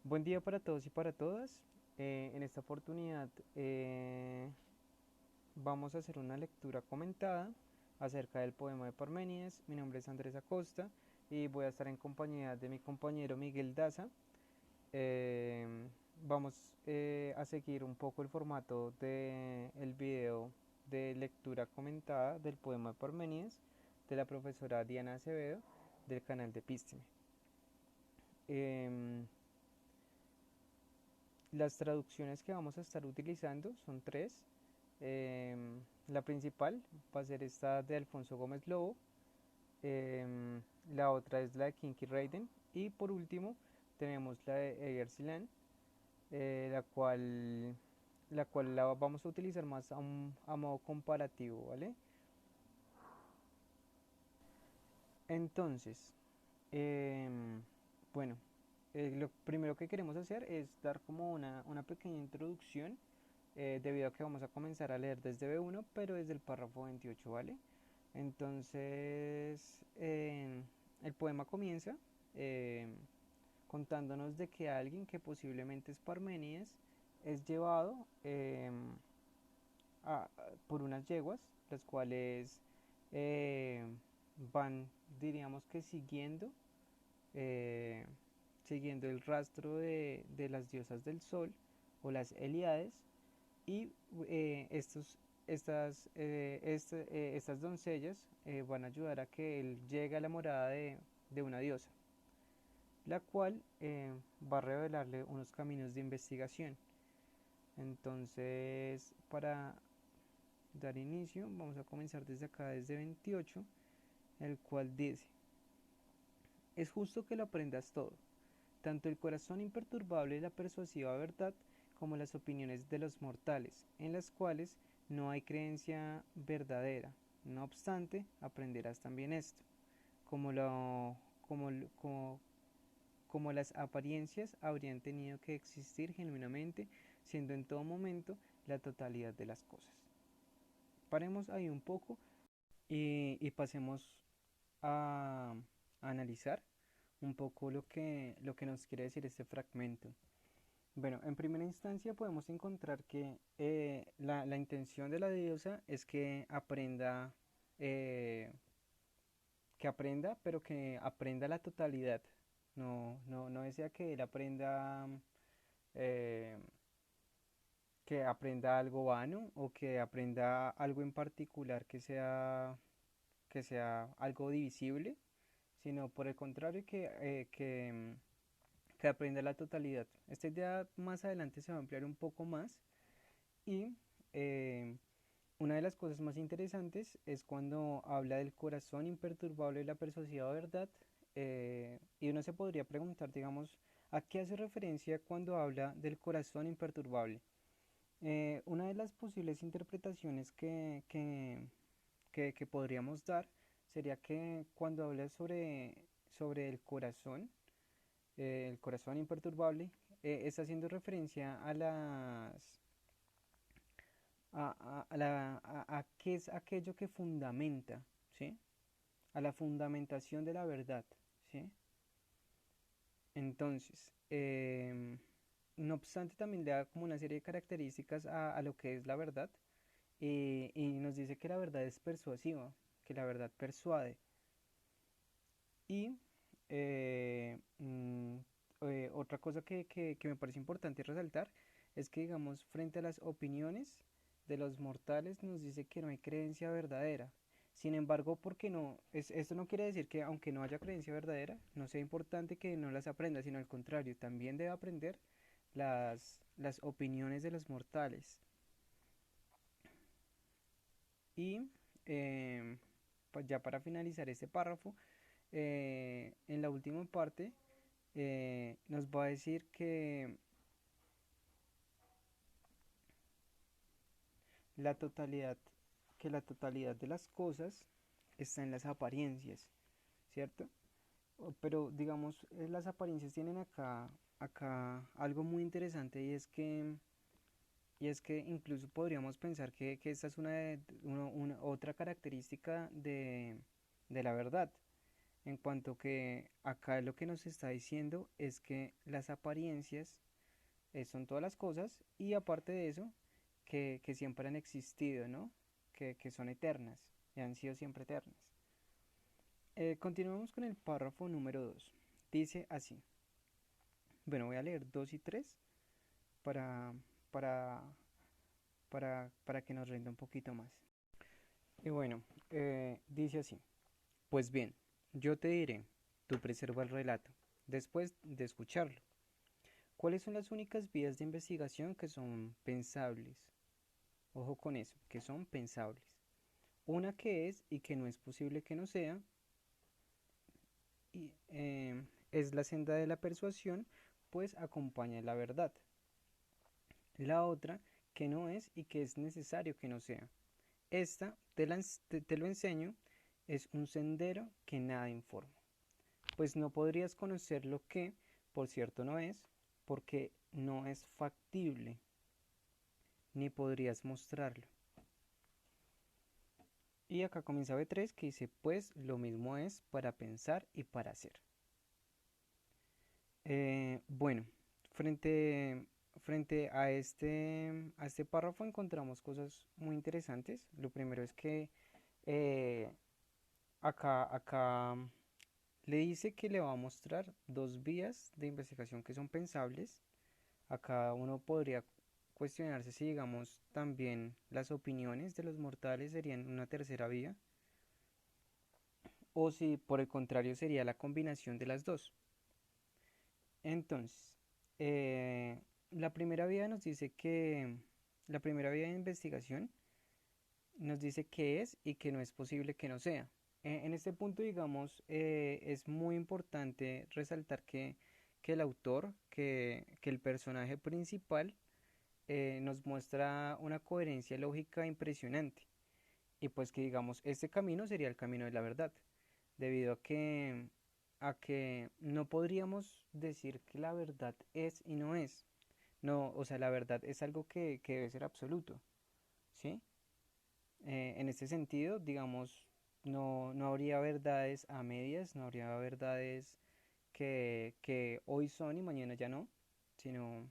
Buen día para todos y para todas. En esta oportunidad vamos a hacer una lectura comentada acerca del poema de Parménides. Mi nombre es Andrés Acosta y voy a estar en compañía de mi compañero Miguel Daza. Vamos a seguir un poco el formato del video de lectura comentada del poema de Parménides de la profesora Diana Acevedo del canal de Epísteme. Em, Las traducciones que vamos a estar utilizando son tres. La principal va a ser esta de Alfonso Gómez Lobo. La otra es la de Kinky Raiden. Y por último tenemos la de Eger Silan, la cual la vamos a utilizar más a modo comparativo, ¿vale? Entonces, em, bueno, lo primero que queremos hacer es dar como una pequeña introducción, debido a que vamos a comenzar a leer desde B1, pero desde el párrafo 28, ¿vale? Entonces, el poema comienza contándonos de que alguien que posiblemente es Parménides es llevado a- por unas yeguas, las cuales van, diríamos que eh, siguiendo el rastro de las diosas del sol o las Eliades, y estas doncellas van a ayudar a que él llegue a la morada de una diosa, la cual va a revelarle unos caminos de investigación. Entonces, para dar inicio, vamos a comenzar desde acá, desde 28, el cual dice: es justo que lo aprendas todo, tanto el corazón imperturbable y la persuasiva verdad, como las opiniones de los mortales, en las cuales no hay creencia verdadera. No obstante, aprenderás también esto, como, lo, como, como, como las apariencias habrían tenido que existir genuinamente, siendo en todo momento la totalidad de las cosas. Paremos ahí un poco y pasemos a analizar un poco lo que nos quiere decir este fragmento. Bueno, en primera instancia podemos encontrar que la intención de la diosa es eh, que aprenda, pero que aprenda la totalidad. No desea que él eh, aprenda algo vano o que aprenda algo en particular que sea algo divisible, sino por el contrario que aprenda la totalidad. Esta idea más adelante se va a ampliar un poco más y eh, una de las cosas más interesantes es cuando habla del corazón imperturbable y la persuasiva verdad, y uno se podría preguntar, digamos, ¿a qué hace referencia cuando habla del corazón imperturbable? Una de las posibles interpretaciones que podríamos dar sería que cuando habla sobre el corazón imperturbable, está haciendo referencia a qué es aquello que fundamenta, ¿sí? A la fundamentación de la verdad, ¿sí? Entonces, no obstante, también le da como una serie de características a lo que es la verdad, y nos dice que la verdad es persuasiva, que la verdad persuade. Y eh, mm, otra cosa que me parece importante resaltar es que, digamos, frente a las opiniones de los mortales, nos dice que no hay creencia verdadera. Sin embargo, porque no, esto no quiere decir que aunque no haya creencia verdadera, no sea importante que no las aprenda, sino al contrario, también debe aprender las opiniones de los mortales. Y pues ya para finalizar este párrafo, en la última parte nos va a decir la totalidad, que la totalidad de las cosas está en las apariencias, ¿cierto? Pero digamos, las apariencias tienen acá algo muy interesante, y es que incluso podríamos pensar que esta es otra característica de la verdad, en cuanto que acá lo que nos está diciendo es que las apariencias son todas las cosas y aparte de eso, que siempre han existido, ¿no? Que son eternas y han sido siempre eternas. Continuamos con el párrafo número 2. Dice así. Bueno, voy a leer 2 y 3 para, para, para que nos rinda un poquito más. Y bueno, dice así. Pues bien, yo te diré, tú preserva el relato, después de escucharlo. ¿Cuáles son las únicas vías de investigación que son pensables? Ojo con eso, que son pensables. Una que es y que no es posible que no sea, y, es la senda de la persuasión, pues acompaña la verdad. La otra, que no es y que es necesario que no sea. Esta, te lo enseño, es un sendero que nada informa. Pues no podrías conocer lo que, por cierto, no es, porque no es factible, ni podrías mostrarlo. Y acá comienza B3 que dice, pues lo mismo es para pensar y para hacer. Bueno, frente, frente a este párrafo encontramos cosas muy interesantes. Lo primero es que eh, acá le dice que le va a mostrar dos vías de investigación que son pensables. Acá uno podría cuestionarse si, digamos, también las opiniones de los mortales serían una tercera vía, o si por el contrario sería la combinación de las dos. Entonces, la primera vía nos dice que, la primera vía de investigación nos dice que es y que no es posible que no sea. En este punto, digamos, es muy importante resaltar que el autor, que el personaje principal, nos muestra una coherencia lógica impresionante. Y pues que digamos, este camino sería el camino de la verdad, debido a que no podríamos decir que la verdad es y no es. No, o sea, la verdad es algo que debe ser absoluto, ¿sí? En este sentido, digamos, no habría verdades a medias, no habría verdades que hoy son y mañana ya no, sino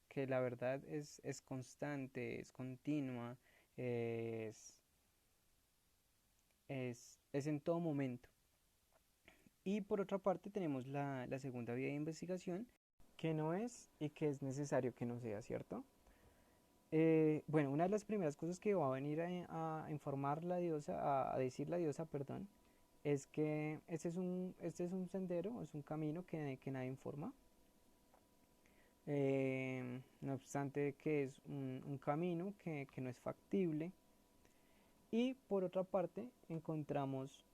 que la verdad es constante, es continua, es, es en todo momento. Y por otra parte tenemos la segunda vía de investigación, que no es y que es necesario que no sea, ¿cierto? Bueno, una de las primeras cosas que va a venir a informar la diosa, a decir la diosa, perdón, es que este es un sendero, es un camino que nadie informa. No obstante que es un camino que no es factible. Y por otra parte encontramos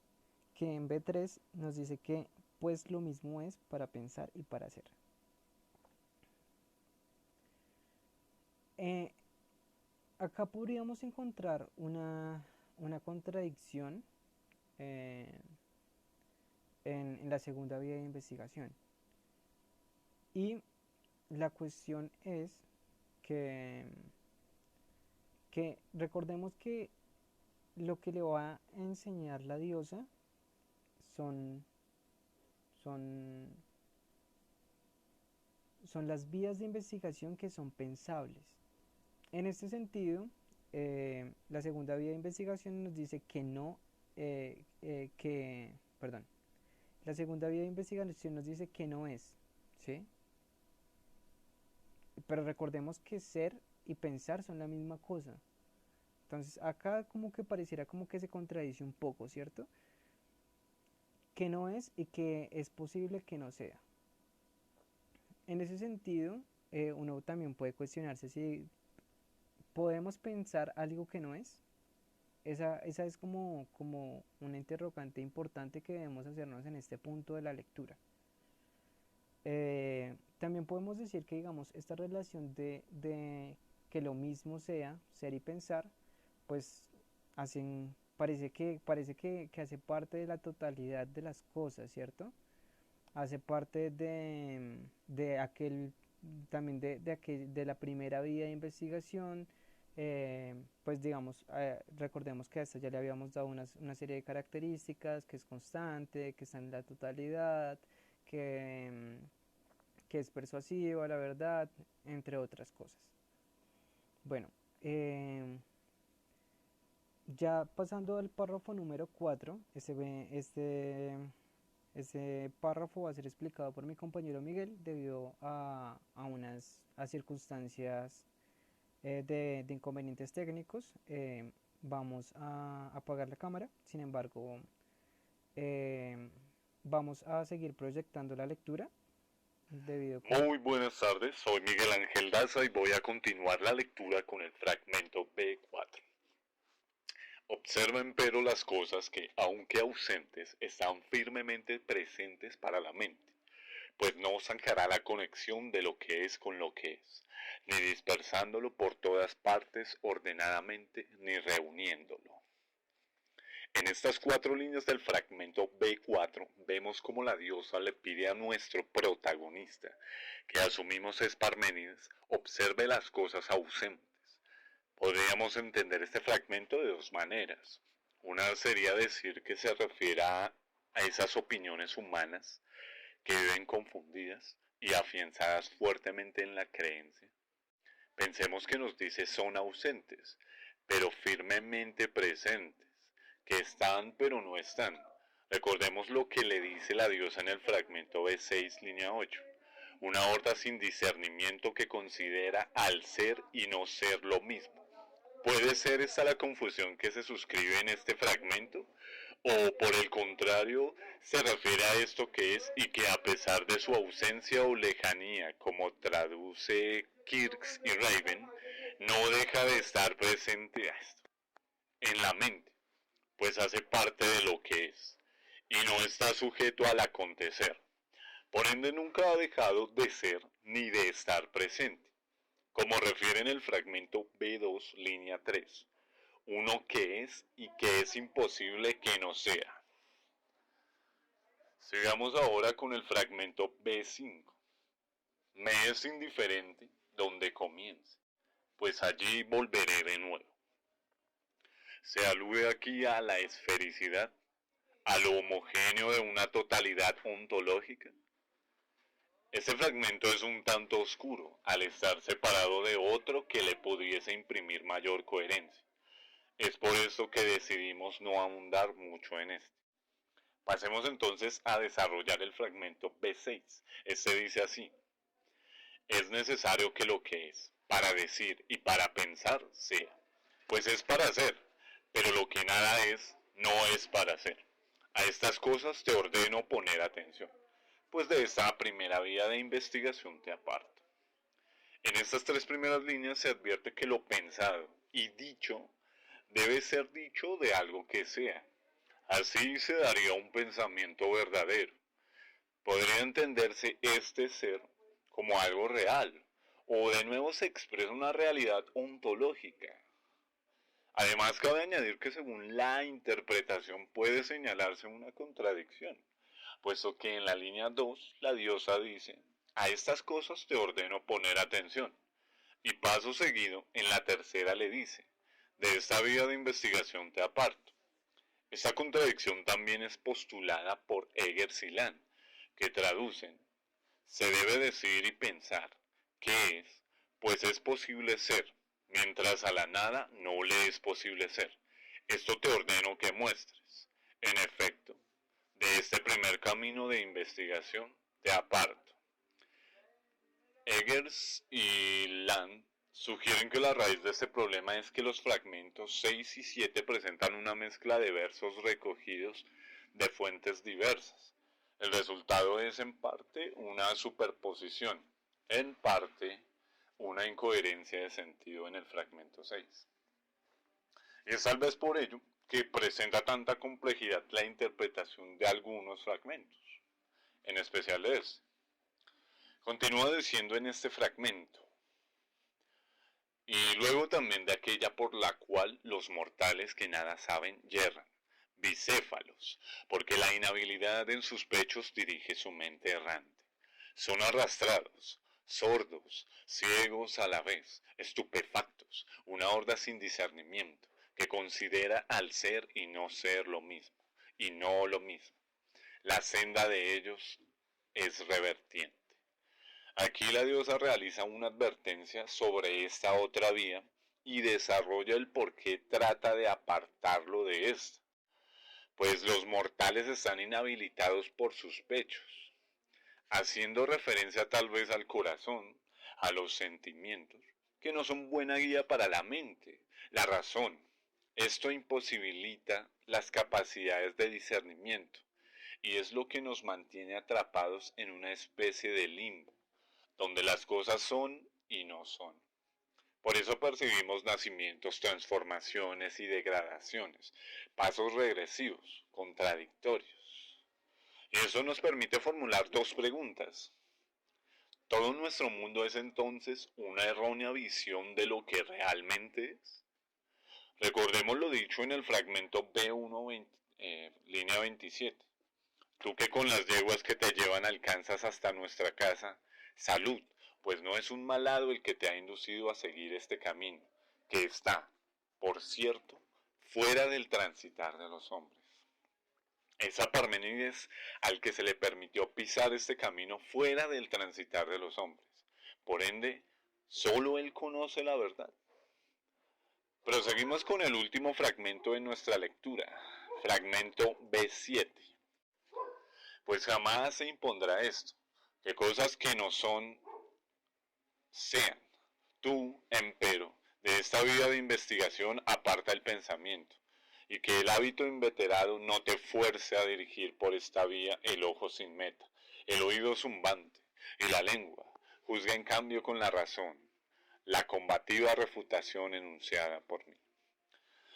que en B3 nos dice que pues lo mismo es para pensar y para hacer. Eh, Acá podríamos encontrar una contradicción eh, en la segunda vía de investigación. Y la cuestión es que, que recordemos que lo que le va a enseñar la diosa son, son, son las vías de investigación que son pensables. En este sentido, la segunda vía de investigación nos dice que no, perdón, la segunda vía de investigación nos dice que no es, ¿sí? Pero recordemos que ser y pensar son la misma cosa. Entonces acá como que pareciera como que se contradice un poco, ¿cierto? Que no es y que es posible que no sea. En ese sentido, uno también puede cuestionarse si podemos pensar algo que no es. Esa es como una interrogante importante que debemos hacernos en este punto de la lectura. También podemos decir que, digamos, esta relación de que lo mismo sea, ser y pensar, pues parece que hace parte de la totalidad de las cosas, ¿cierto? Hace parte de aquel, también de la primera vía de investigación, pues digamos, recordemos que a esta ya le habíamos dado una serie de características, que es constante, que está en la totalidad, que, que es persuasiva, la verdad, entre otras cosas. Bueno, ya pasando al párrafo número 4, ese párrafo va a ser explicado por mi compañero Miguel debido a unas a circunstancias de inconvenientes técnicos. Vamos a apagar la cámara, sin embargo, eh, vamos a seguir proyectando la lectura debido como... Muy buenas tardes, soy Miguel Ángel Daza y voy a continuar la lectura con el fragmento B4. Observen pero las cosas que, aunque ausentes, están firmemente presentes para la mente, pues no sacará la conexión de lo que es con lo que es, ni dispersándolo por todas partes ordenadamente, ni reuniéndolo. En estas 4 líneas del fragmento B4 vemos cómo la diosa le pide a nuestro protagonista, que asumimos es Parménides, observe las cosas ausentes. Podríamos entender este fragmento de 2 maneras. Una sería decir que se refiere a esas opiniones humanas que viven confundidas y afianzadas fuertemente en la creencia. Pensemos que nos dice son ausentes, pero firmemente presentes, que están pero no están. Recordemos lo que le dice la diosa en el fragmento B6, línea 8. Una horda sin discernimiento que considera al ser y no ser lo mismo. ¿Puede ser esta la confusión que se suscribe en este fragmento? ¿O por el contrario se refiere a esto que es y que a pesar de su ausencia o lejanía, como traduce Kirks y Raven, no deja de estar presente en la mente, pues hace parte de lo que es, y no está sujeto al acontecer? Por ende nunca ha dejado de ser ni de estar presente, como refiere en el fragmento B2, línea 3, uno que es y que es imposible que no sea. Sigamos ahora con el fragmento B5. Me es indiferente donde comience, pues allí volveré de nuevo. Se alude aquí a la esfericidad, a lo homogéneo de una totalidad ontológica. Este fragmento es un tanto oscuro, al estar separado de otro que le pudiese imprimir mayor coherencia. Es por eso que decidimos no ahondar mucho en este. Pasemos entonces a desarrollar el fragmento B6. Este dice así: es necesario que lo que es, para decir y para pensar, sea. Pues es para ser, pero lo que nada es, no es para ser. A estas cosas te ordeno poner atención, pues de esta primera vía de investigación te aparto. En estas 3 primeras líneas se advierte que lo pensado y dicho debe ser dicho de algo que sea. Así se daría un pensamiento verdadero. Podría entenderse este ser como algo real, o de nuevo se expresa una realidad ontológica. Además, cabe añadir que según la interpretación puede señalarse una contradicción, puesto que en la línea 2 la diosa dice: a estas cosas te ordeno poner atención, y paso seguido en la tercera le dice: de esta vía de investigación te aparto. Esta contradicción también es postulada por Eggers y Land, que traducen: se debe decir y pensar qué es, pues es posible ser, mientras a la nada no le es posible ser. Esto te ordeno que muestres. En efecto, de este primer camino de investigación te aparto. Eggers y Land sugieren que la raíz de este problema es que los fragmentos 6 y 7 presentan una mezcla de versos recogidos de fuentes diversas. El resultado es en parte una superposición, en parte una incoherencia de sentido en el fragmento 6. Y es tal vez por ello que presenta tanta complejidad la interpretación de algunos fragmentos, en especial de este. Continúa diciendo en este fragmento: y luego también de aquella por la cual los mortales que nada saben yerran, bicéfalos, porque la inhabilidad en sus pechos dirige su mente errante. Son arrastrados, sordos, ciegos a la vez, estupefactos, una horda sin discernimiento, que considera al ser y no ser lo mismo, y no lo mismo. La senda de ellos es revertiente. Aquí la diosa realiza una advertencia sobre esta otra vía y desarrolla el por qué trata de apartarlo de esta, pues los mortales están inhabilitados por sus pechos, haciendo referencia tal vez al corazón, a los sentimientos, que no son buena guía para la mente, la razón. Esto imposibilita las capacidades de discernimiento y es lo que nos mantiene atrapados en una especie de limbo, donde las cosas son y no son. Por eso percibimos nacimientos, transformaciones y degradaciones, pasos regresivos, contradictorios. Y eso nos permite formular dos preguntas. ¿Todo nuestro mundo es entonces una errónea visión de lo que realmente es? Recordemos lo dicho en el fragmento B1, línea 27. Tú que con las yeguas que te llevan alcanzas hasta nuestra casa, salud, pues no es un malado el que te ha inducido a seguir este camino, que está, por cierto, fuera del transitar de los hombres. Es a Parménides al que se le permitió pisar este camino fuera del transitar de los hombres. Por ende, solo él conoce la verdad. Proseguimos con el último fragmento de nuestra lectura, fragmento B7. Pues jamás se impondrá esto, que cosas que no son, sean. Tú, empero, de esta vida de investigación aparta el pensamiento, y que el hábito inveterado no te fuerce a dirigir por esta vía el ojo sin meta, el oído zumbante, y la lengua juzga en cambio con la razón, la combativa refutación enunciada por mí.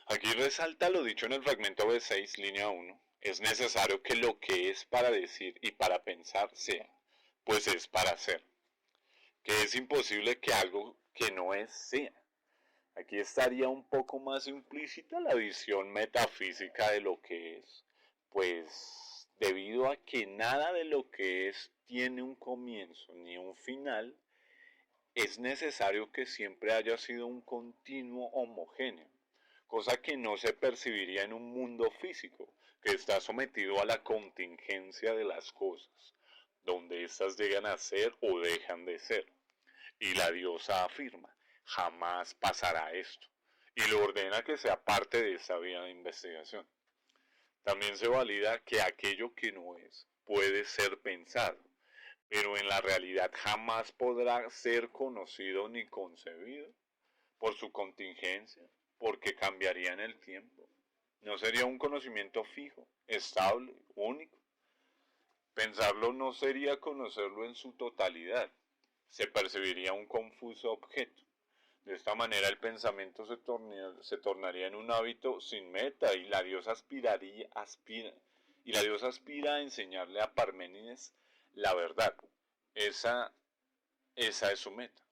Aquí resalta lo dicho en el fragmento B6, línea 1. Es necesario que lo que es para decir y para pensar sea, pues es para ser. Que es imposible que algo que no es sea. Aquí estaría un poco más implícita la visión metafísica de lo que es, pues debido a que nada de lo que es tiene un comienzo ni un final, es necesario que siempre haya sido un continuo homogéneo, cosa que no se percibiría en un mundo físico, que está sometido a la contingencia de las cosas, donde éstas llegan a ser o dejan de ser. Y la diosa afirma, jamás pasará esto, y lo ordena que sea parte de esa vía de investigación. También se valida que aquello que no es puede ser pensado, pero en la realidad jamás podrá ser conocido ni concebido por su contingencia, porque cambiaría en el tiempo. No sería un conocimiento fijo, estable, único. Pensarlo no sería conocerlo en su totalidad, se percibiría un confuso objeto. De esta manera el pensamiento se tornaría en un hábito sin meta y la diosa aspira a enseñarle a Parménides la verdad. Esa es su meta.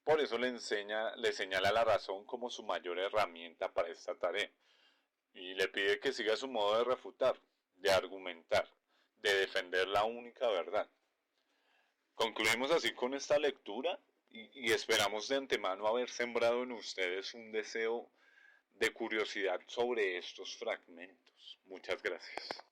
Por eso le señala la razón como su mayor herramienta para esta tarea y le pide que siga su modo de refutar, de argumentar, de defender la única verdad. Concluimos así con esta lectura y esperamos de antemano haber sembrado en ustedes un deseo de curiosidad sobre estos fragmentos. Muchas gracias.